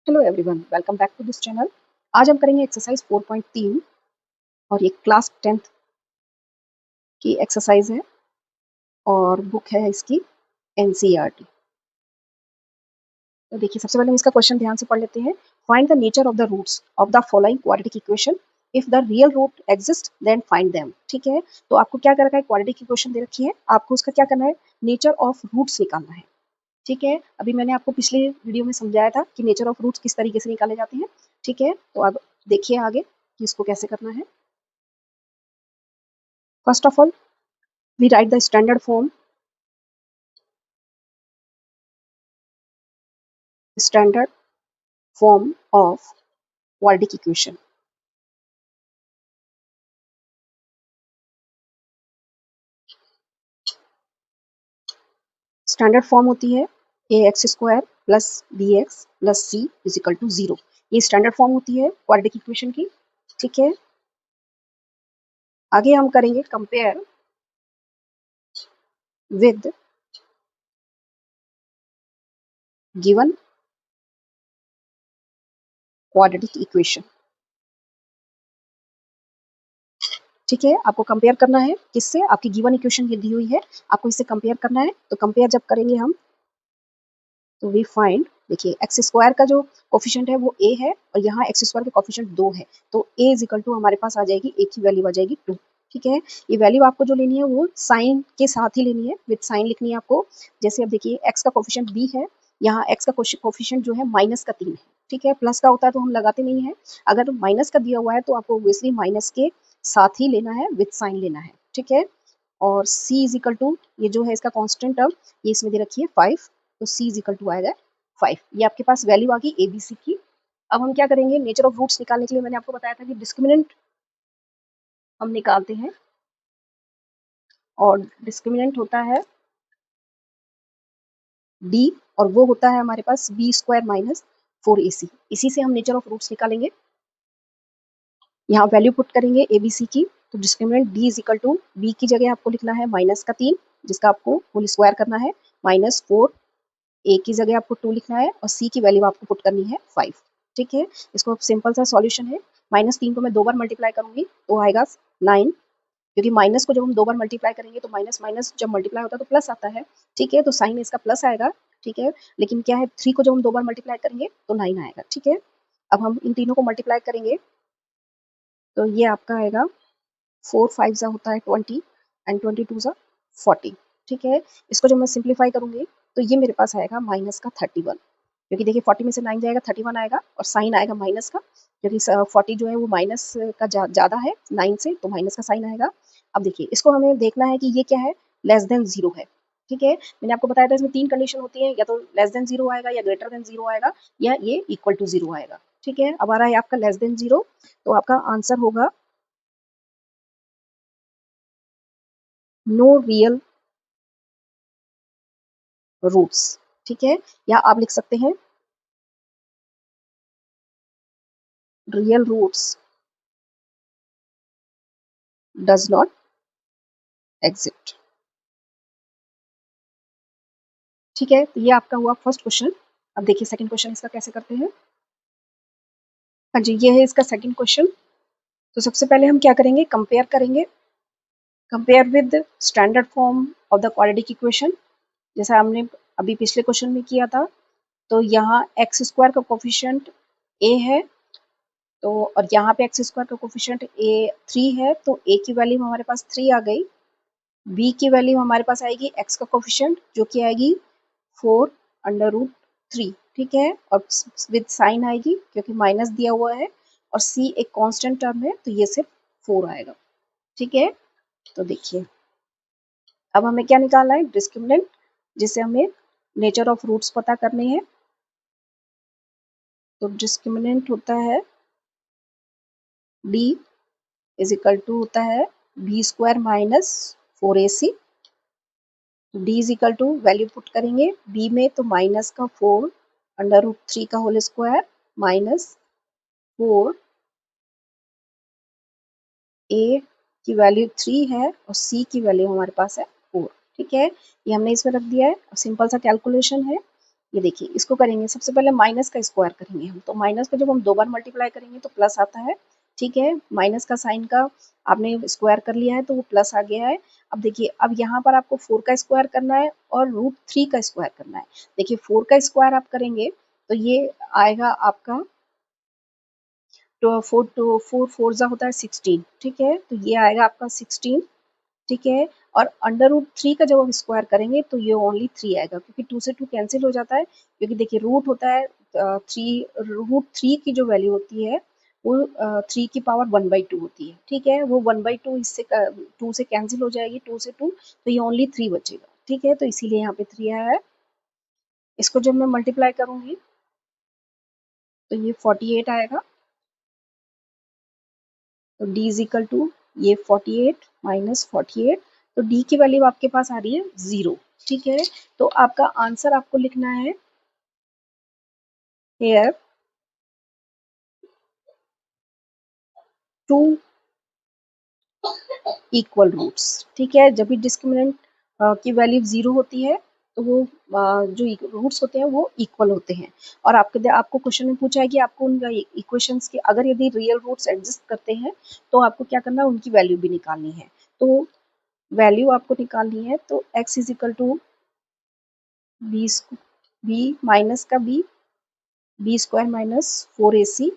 Hello everyone, welcome back to this channel. आज हम करेंगे एक्सरसाइज 4.3 और ये क्लास 10th की एक्सरसाइज है और बुक है इसकी एनसीईआरटी। तो देखिए, सबसे पहले हम इसका क्वेश्चन ध्यान से पढ़ लेते हैं। Find the nature of the roots of the following quadratic equation. If the real root exist then find them. ठीक है, तो आपको क्या कर रखा है, क्वाड्रेटिक इक्वेशन दे रखी है, आपको उसका क्या करना है, नेचर ऑफ रूट्स निकालना है। ठीक है, अभी मैंने आपको पिछले वीडियो में समझाया था कि नेचर ऑफ रूट्स किस तरीके से निकाले जाते हैं। ठीक है, तो अब देखिए आगे कि इसको कैसे करना है। First of all, we write the standard form of quadratic equation. Standard form होती है ax² plus bx plus c is equal to 0। ये स्टैंडर्ड फॉर्म होती है क्वाड्रेटिक इक्वेशन की। ठीक है, आगे हम करेंगे compare with given quadratic equation. ठीक है, आपको कंपेयर करना है किससे, आपकी गिवन इक्वेशन ये दी हुई है, आपको इससे कंपेयर करना है। तो कंपेयर जब करेंगे हम तो वी फाइंड, देखिए एक्स स्क्वायर का जो कोफिशिएंट है वो ए है और यहाँ एक्स स्क्वायर के कोफिशिएंट 2 है, तो ए इज इक्वल टू हमारे पास आ जाएगी, ए की वैल्यू आ जाएगी 2। ठीक है, ये वैल्यू आपको जो लेनी है वो साइन के साथ ही लेनी है, विद साइन लिखनी है आपको। जैसे अब देखिए एक्स का कोफिशिएंट बी है, यहाँ एक्स का कोफिशिएंट जो है माइनस का 3 है। ठीक है, प्लस का होता है तो हम लगाते नहीं है, अगर माइनस का दिया हुआ है तो आपको ऑब्वियसली माइनस के साथ ही लेना है, विद साइन लेना है। ठीक है, और c इज इक्वल टू, ये जो है इसका कांस्टेंट टर्म, ये इसमें दे रखी है 5, तो c इज इक्वल टू आएगा 5। ये आपके पास वैल्यू आ गई एबीसी की। अब हम क्या करेंगे, नेचर ऑफ रूट्स निकालने के लिए मैंने आपको बताया था कि डिस्क्रिमिनेंट हम निकालते हैं, और डिस्क्रिमिनेंट होता है d, और वो होता है हमारे पास b² माइनस 4ac। इसी से हम नेचर ऑफ रूट्स निकालेंगे। यहाँ वैल्यू पुट करेंगे एबीसी की, तो discriminant d is equal to b की जगह आपको लिखना है माइनस का 3, जिसका आपको होल स्क्वायर करना है, माइनस 4, ए की जगह आपको 2 लिखना है और सी की वैल्यू आपको पुट करनी है 5। ठीक है, इसको अब सिंपल सा सॉल्यूशन है, -3 को मैं 2 बार मल्टीप्लाई करूंगी तो आएगा 9, क्योंकि माइनस को जब हम 2 बार मल्टीप्लाई करेंगे तो माइनस माइनस जब मल्टीप्लाई होता है तो प्लस आता है। ठीक है, तो साइन इसका प्लस आएगा। ठीक है, लेकिन क्या है, 3 को जब हम 2 बार मल्टीप्लाई करेंगे तो 9 आएगा। ठीक है, अब हम इन तीनों को मल्टीप्लाई करेंगे तो ये आपका आएगा 4 5 जा होता है 20 एंड 22 जा 40। ठीक है, इसको जब मैं सिंप्लीफाई करूंगी तो ये मेरे पास आएगा माइनस का 31, क्योंकि देखिए 40 में से 9 जाएगा 31 आएगा, और साइन आएगा माइनस का, क्योंकि 40 जो है वो माइनस का ज़्यादा है 9 से, तो माइनस का साइन आएगा। अब देखिए इसको हमें देखना है कि ये क्या है, लेस देन 0 है। ठीक है, मैंने आपको बताया था इसमें 3 कंडीशन होती है, या तो लेस देन 0 आएगा, या ग्रेटर देन 0 आएगा, या ये इक्वल टू 0 आएगा। ठीक है, अब आ रहा है आपका लेस देन 0, तो आपका आंसर होगा नो रियल रूट्स। ठीक है, या आप लिख सकते हैं real roots does not exist. ठीक है, तो ये आपका हुआ फर्स्ट क्वेश्चन। अब देखिए सेकंड क्वेश्चन इसका कैसे करते हैं। हाँ जी, ये है इसका सेकंड क्वेश्चन। तो सबसे पहले हम क्या करेंगे, कंपेयर करेंगे, compare with standard form of the quadratic equation, जैसा हमने अभी पिछले क्वेश्चन में किया था। तो यहाँ एक्स स्क्वायर का कोफिशिएंट ए है, तो और यहाँ पे एक्स स्क्वायर का कोफिशिएंट ए 3 है, तो ए की वैल्यू हमारे पास 3 आ गई। बी की वैल्यू हमारे पास आएगी एक्स का कोफिशिएंट जो कि आएगी 4 अंडर रूट 3। ठीक है, और विद साइन आएगी क्योंकि माइनस दिया हुआ है, और सी एक कांस्टेंट टर्म है तो ये सिर्फ 4 आएगा। ठीक है, तो देखिए अब हमें क्या निकालना है, डिस्क्रिमिनेंट, जिसे हमें नेचर ऑफ रूट्स पता करने हैं। तो डिस्क्रिमिनेंट होता है d इज इक्वल टू होता है b² minus 4ac। d is equal to value put करेंगे b में, तो माइनस का 4 अंडर रूट 3 का होल स्क्वायर माइनस 4, a की वैल्यू 3 है और c की वैल्यू हमारे पास है 4। ठीक है, ये हमने इसमें रख दिया है। अब सिंपल सा कैलकुलेशन है, ये देखिए इसको करेंगे, सबसे पहले माइनस का स्क्वायर करेंगे हम, तो माइनस का जब हम 2 बार मल्टीप्लाई करेंगे तो प्लस आता है, ठीक है। माइनस का साइन का आपने स्क्वायर कर लिया है तो वो प्लस आ गया है। अब देखिए अब यहाँ पर आपको 4 का स्क्वायर करना है और √3 का स्क्वायर करना है। देखिए 4 का स्क्वायर आप करेंगे तो ये आएगा आपका, तो 4 4 जा होता है 16, ठीक है, तो ये आएगा आपका 16, ठीक है। और √3 का जब हम स्क्वायर करेंगे तो ये ओनली 3 आएगा, क्योंकि 2 से 2 कैंसिल हो जाता है, क्योंकि देखिए रूट होता है 3, √3 की जो वैल्यू होती है वो 3 की पावर 1/2 होती है, ठीक है। वो 1/2 इससे 2 से कैंसिल हो जाएगी, 2 से 2, तो ये ओनली 3 बचेगा, ठीक है, तो इसीलिए यहाँ पे 3 आया है। इसको जब मैं मल्टीप्लाई करूंगी तो ये 48 आएगा, तो d इज इक्वल टू ये 48 माइनस 48, तो d की वैल्यू आपके पास आ रही है 0, ठीक है। तो आपका आंसर आपको लिखना है हेयर 2 इक्वल रूट्स, ठीक है। जब भी डिस्क्रिमिनेंट की वैल्यू 0 होती है तो वो जो रूट्स होते हैं वो इक्वल होते हैं। और आपको क्वेश्चन में पूछा है कि आपको उन इक्वेशंस के अगर यदि रियल रूट्स एग्जिस्ट करते हैं तो आपको क्या करना है, उनकी वैल्यू भी निकालनी है। तो वैल्यू आपको निकालनी है, तो x is equal to B minus का B square minus 4ac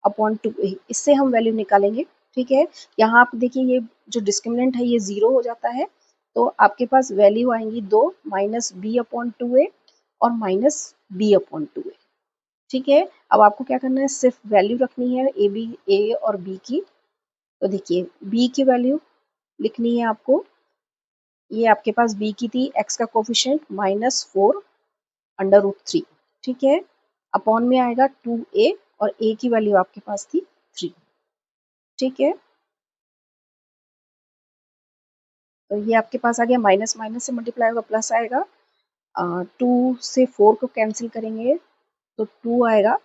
upon 2a, इससे हम वैल्यू निकालेंगे, ठीक है। यहाँ आप देखिए ये जो डिस्क्रिमिनेंट है ये 0 हो जाता है, तो आपके पास वैल्यू आएंगी 2 माइनस बी अपॉन 2a और माइनस बी अपॉन 2a, ठीक है। अब आपको क्या करना है, सिर्फ वैल्यू रखनी है ए और बी की। तो देखिए बी की वैल्यू लिखनी है आपको, ये आपके पास बी की थी एक्स का कोफिशिएंट -4 √3, ठीक है, अपॉन में आएगा 2a और a की वैल्यू आपके पास थी 3, ठीक है। तो ये आपके पास आ गया, माइनस माइनस से मल्टीप्लाई होगा प्लस आएगा, 2 से 4 को कैंसिल करेंगे तो 2 आएगा,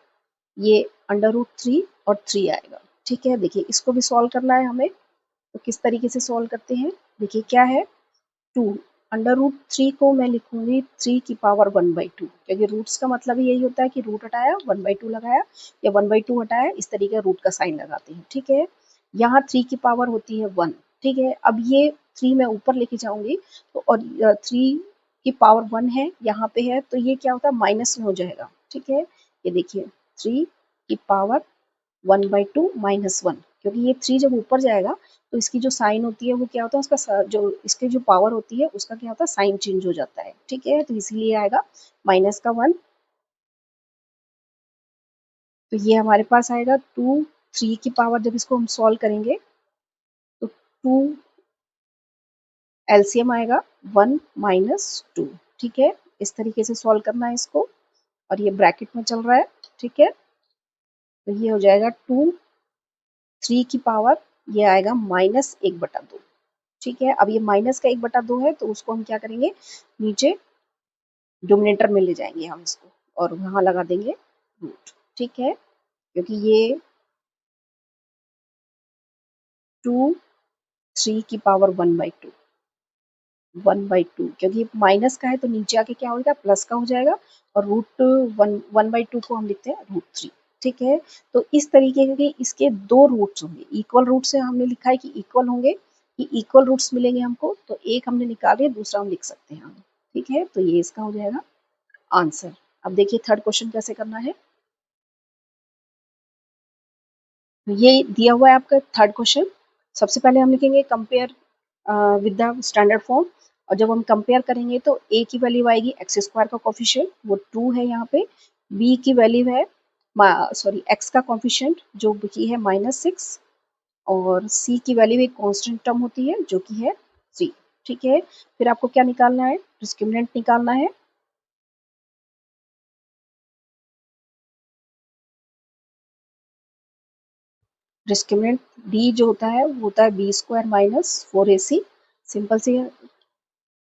ये √3 और 3 आएगा, ठीक है। देखिए इसको भी सॉल्व करना है हमें, तो किस तरीके से सॉल्व करते हैं, देखिए क्या है 2 √3 को मैं लिखूंगी 3 की पावर 1/2, क्योंकि रूट्स का मतलब ही यही होता है कि रूट हटाया 1/2 लगाया या 1/2 हटाया, इस तरीके रूट का साइन लगाते हैं, ठीक है। यहाँ 3 की पावर होती है 1, ठीक है। अब ये 3 मैं ऊपर लेके जाऊंगी तो, और 3 की पावर 1 है यहाँ पे है, तो ये क्या होता है माइनस में हो जाएगा, ठीक है। ये देखिए 3 की पावर 1/2 -1, क्योंकि ये 3 जब ऊपर जाएगा तो इसकी जो साइन होती है वो क्या होता है, उसका जो इसकी जो पावर होती है उसका क्या होता है, साइन चेंज हो जाता है, ठीक है। तो इसीलिए आएगा माइनस का 1, तो ये हमारे पास आएगा 2, 3 की पावर जब इसको हम सॉल्व करेंगे तो 2 एलसीएम आएगा 1 -2, ठीक है। इस तरीके से सॉल्व करना है इसको, और ये ब्रैकेट में चल रहा है, ठीक है। तो ये हो जाएगा 2, 3 की पावर ये आएगा -1/2, ठीक है। अब ये माइनस का 1/2 है तो उसको हम क्या करेंगे, नीचे डोमिनेटर में ले जाएंगे हम इसको और वहां लगा देंगे रूट, ठीक है। क्योंकि ये 2, 3 की पावर 1/2 क्योंकि माइनस का है तो नीचे आके क्या होगा, प्लस का हो जाएगा, और √1/2 को हम लिखते हैं √3, ठीक है। तो इस तरीके के इसके 2 रूट्स होंगे, इक्वल रूट से हमने लिखा है कि इक्वल होंगे, कि इक्वल रूट्स मिलेंगे हमको, तो एक हमने निकाल लिया, दूसरा हम लिख सकते हैं हम, ठीक है। तो ये इसका हो जाएगा आंसर। अब देखिए थर्ड क्वेश्चन कैसे करना है, ये दिया हुआ है आपका थर्ड क्वेश्चन। सबसे पहले हम लिखेंगे compare with the standard form, और जब हम कंपेयर करेंगे तो a की वैल्यू आएगी एक्स स्क्वायर का कोफिशिएंट वो 2 है यहाँ पे, b की वैल्यू है सॉरी x का कोफिशिएंट जो की है -6, और c की वैल्यू एक कांस्टेंट टर्म होती है जो कि है 3, ठीक है। फिर आपको क्या निकालना है, डिस्क्रिमिनेंट निकालना है, डिस्क्रिमिनेंट d जो होता है वो होता है b square minus 4ac। Simple सी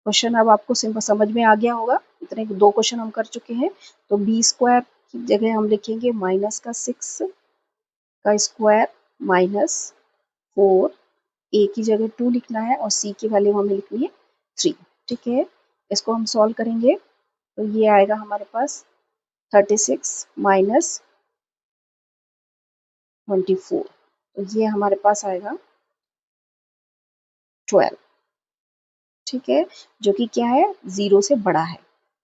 क्वेश्चन अब आपको सिंपल समझ में आ गया होगा, इतने 2 क्वेश्चन हम कर चुके हैं। तो बी स्क्वायर की जगह हम लिखेंगे -6 का स्क्वायर -4, ए की जगह 2 लिखना है और सी की वैल्यू हमें लिखनी है 3, ठीक है। इसको हम सॉल्व करेंगे तो ये आएगा हमारे पास 36 माइनस 24, तो ये हमारे पास आएगा 12, ठीक है, जो कि क्या है 0 से बड़ा है।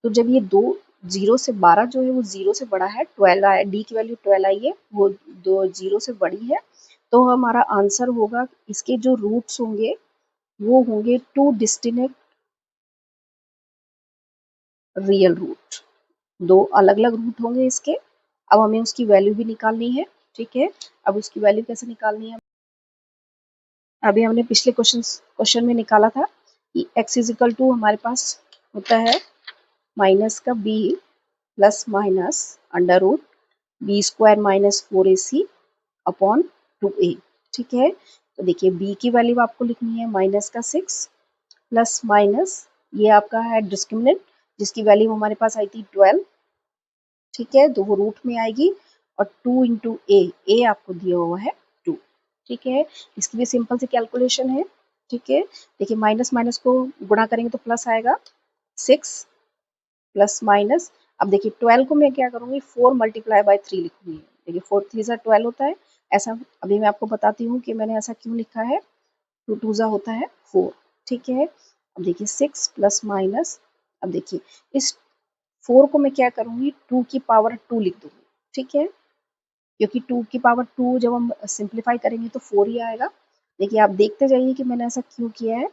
तो जब ये दो 0 से 12 जो है वो 0 से बड़ा है, 12 आया, डी की वैल्यू 12 आई है, वो दो 0 से बड़ी है, तो हमारा आंसर होगा, इसके जो रूट्स होंगे वो होंगे 2 डिस्टिंक्ट रियल रूट, 2 अलग अलग रूट होंगे इसके। अब हमें उसकी वैल्यू भी निकालनी है, ठीक है। अब उसकी वैल्यू कैसे निकालनी है, अभी हमने पिछले क्वेश्चन में निकाला था कि x इजिकल टू हमारे पास होता है माइनस का b plus minus under root B square minus 4ac upon 2a, ठीक है। तो देखिए b की वैल्यू आपको लिखनी है माइनस का 6 प्लस माइनस ये आपका है डिस्क्रिमिनेंट जिसकी वैल्यू हमारे पास आई थी 12, ठीक है, तो वो रूट में आएगी, और 2 इंटू ए आपको दिया हुआ है 2, ठीक है। इसकी भी सिंपल सी कैलकुलेशन है, ठीक है। देखिए माइनस माइनस को गुणा करेंगे तो प्लस आएगा, 6 प्लस माइनस, अब देखिए 12 को मैं क्या करूँगी 4 मल्टीप्लाई बाय 3 लिखूंगी, देखिए 4 3 ज़ा 12 होता है, ऐसा अभी मैं आपको बताती हूँ कि मैंने ऐसा क्यों लिखा है, 2 2 ज़ा होता है 4, ठीक है। अब देखिए 6 प्लस माइनस, अब देखिए इस 4 को मैं क्या करूँगी 2 की पावर 2 लिख दूँगी, ठीक है, क्योंकि 2 की पावर 2 जब हम सिंप्लीफाई करेंगे तो 4 ही आएगा। देखिए आप देखते जाइए कि मैंने ऐसा क्यों किया है,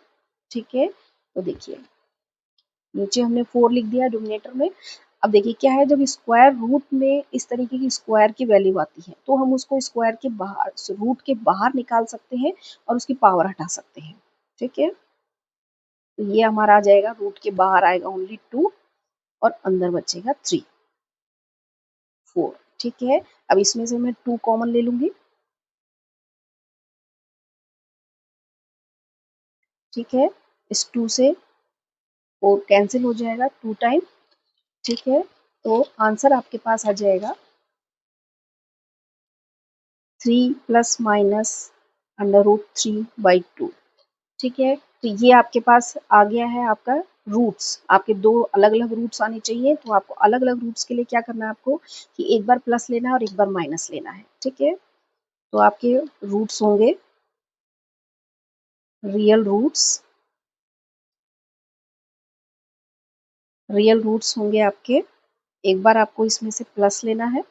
ठीक है। तो देखिए नीचे हमने 4 लिख दिया डिनोमिनेटर में। अब देखिए क्या है, जब स्क्वायर रूट में इस तरीके की स्क्वायर की वैल्यू आती है तो हम उसको स्क्वायर के बाहर, रूट के बाहर निकाल सकते हैं और उसकी पावर हटा सकते हैं, ठीक है। तो ये हमारा आ जाएगा, रूट के बाहर आएगा ओनली 2 और अंदर बचेगा 3 4, ठीक है। अब इसमें से मैं 2 कॉमन ले लूंगी, ठीक है, इस 2 से 4 कैंसिल हो जाएगा 2 टाइम, ठीक है। तो आंसर आपके पास आ जाएगा 3 plus minus under root 3 by 2, ठीक है। तो ये आपके पास आ गया है आपका रूट्स, आपके दो अलग अलग रूट्स आने चाहिए, तो आपको अलग अलग रूट्स के लिए क्या करना है आपको कि एक बार प्लस लेना है और एक बार माइनस लेना है, ठीक है। तो आपके रूट्स होंगे रियल रूट्स, रियल रूट्स होंगे आपके, एक बार आपको इसमें से प्लस लेना है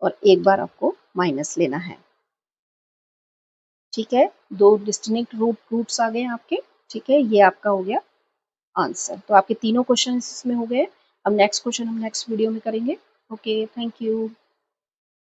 और एक बार आपको माइनस लेना है, ठीक है। दो डिस्टिंक्ट रूट्स आ गए आपके, ठीक है, ये आपका हो गया आंसर। तो आपके तीनों क्वेश्चन इसमें हो गए। अब नेक्स्ट क्वेश्चन हम नेक्स्ट वीडियो में करेंगे। Okay, thank you.